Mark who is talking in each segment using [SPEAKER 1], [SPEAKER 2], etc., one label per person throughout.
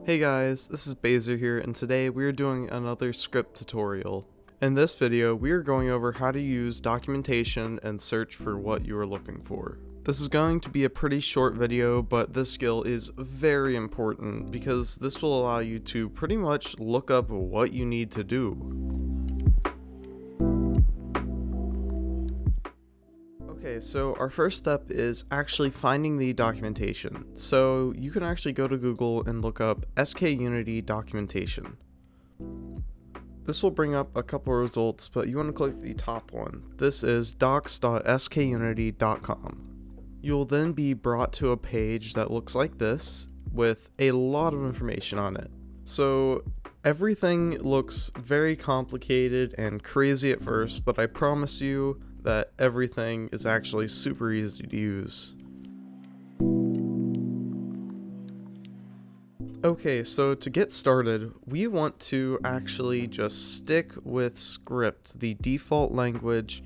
[SPEAKER 1] Hey guys, this is Baser here, and today we are doing another Skript tutorial. In this video, we are going over how to use documentation and search for what you are looking for. This is going to be a pretty short video, but this skill is very important because this will allow you to pretty much look up what you need to do. Okay, so our first step is actually finding the documentation. So you can actually go to Google and look up SkUnity documentation. This will bring up a couple of results, but you want to click the top one. This is docs.skunity.com. You'll then be brought to a page that looks like this with a lot of information on it. So everything looks very complicated and crazy at first, but I promise you that everything is actually super easy to use. Okay, so to get started, we want to actually just stick with Skript, the default language,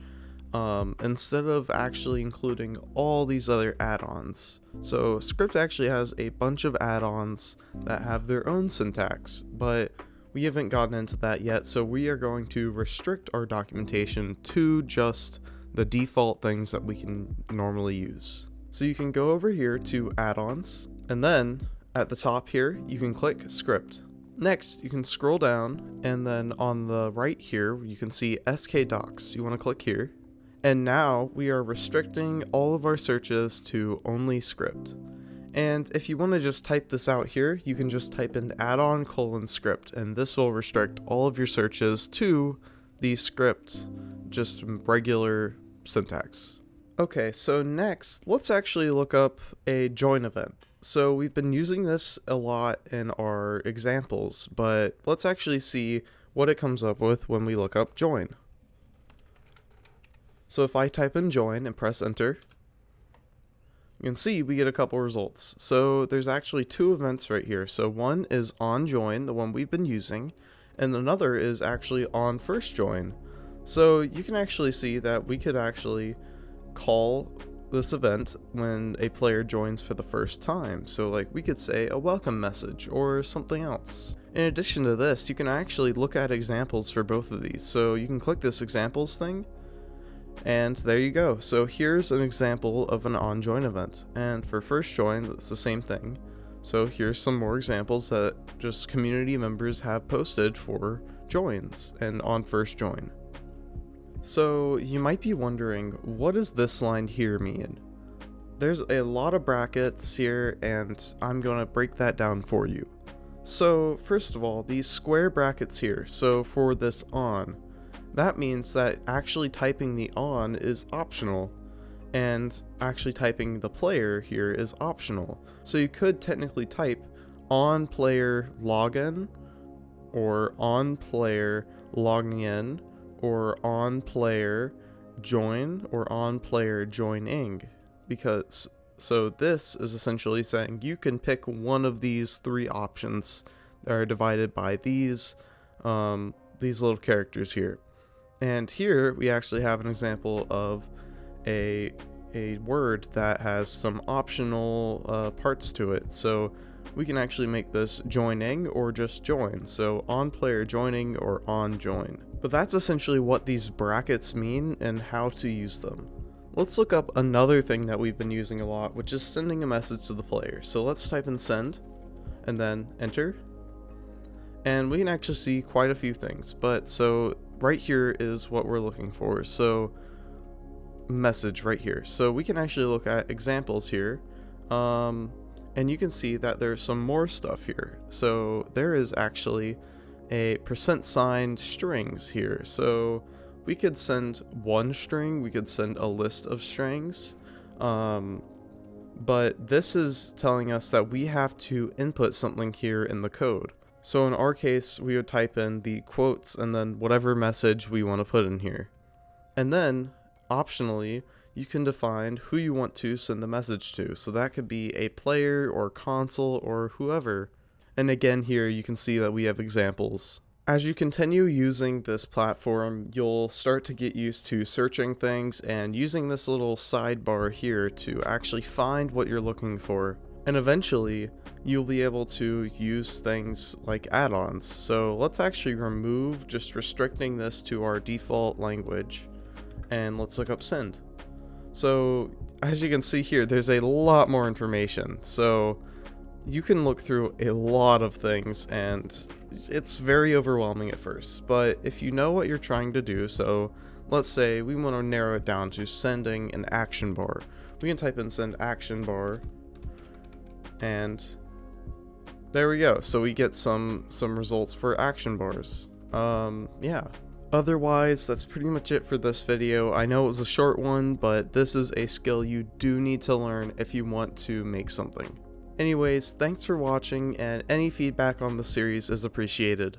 [SPEAKER 1] instead of actually including all these other add-ons. So Skript actually has a bunch of add-ons that have their own syntax, but we haven't gotten into that yet, so we are going to restrict our documentation to just the default things that we can normally use. So you can go over here to add-ons, and then at the top here, you can click Skript. Next, you can scroll down, and then on the right here, you can see skdocs. You want to click here. And now we are restricting all of our searches to only Skript. And if you want to just type this out here, you can just type in add-on Skript, and this will restrict all of your searches to the Skript, just regular syntax. Okay, so next, let's actually look up a join event. So we've been using this a lot in our examples, but let's actually see what it comes up with when we look up join. So if I type in join and press enter, you can see we get a couple results. So there's actually two events right here. So one is on join, the one we've been using, and another is actually on first join. So you can actually see that we could actually call this event when a player joins for the first time. So like we could say a welcome message or something else. In addition to this, you can actually look at examples for both of these. So you can click this examples thing, and there you go. So here's an example of an on join event, and for first join it's the same thing. So here's some more examples that just community members have posted for joins and on first join. So you might be wondering, what does this line here mean? There's a lot of brackets here, and I'm going to break that down for you. So first of all, these square brackets here, so for this on, that means that actually typing the on is optional, and actually typing the player here is optional. So you could technically type on player login, or on player logging in, or on player join, or on player joining, because so this is essentially saying you can pick one of these three options that are divided by these little characters here. And here we actually have an example of a word that has some optional parts to it. So we can actually make this joining or just join. So on player joining or on join. But that's essentially what these brackets mean and how to use them. Let's look up another thing that we've been using a lot, which is sending a message to the player. So let's type in send and then enter. And we can actually see quite a few things. But so right here is what we're looking for. So message right here. So we can actually look at examples here. And you can see that there's some more stuff here. So there is actually a % strings here. So we could send one string, we could send a list of strings, but this is telling us that we have to input something here in the code. So in our case, we would type in the quotes and then whatever message we want to put in here. And then, optionally, you can define who you want to send the message to. So that could be a player or console or whoever. And again here you can see that we have examples. As you continue using this platform, you'll start to get used to searching things and using this little sidebar here to actually find what you're looking for. And eventually, you'll be able to use things like add-ons. So let's actually remove just restricting this to our default language, and let's look up send. So as you can see here, there's a lot more information. So you can look through a lot of things and it's very overwhelming at first, but if you know what you're trying to do, so let's say we want to narrow it down to sending an action bar, we can type in send action bar, and there we go. So we get some results for action bars. Yeah. Otherwise, that's pretty much it for this video. I know it was a short one, but this is a skill you do need to learn if you want to make something. Anyways, thanks for watching, and any feedback on the series is appreciated.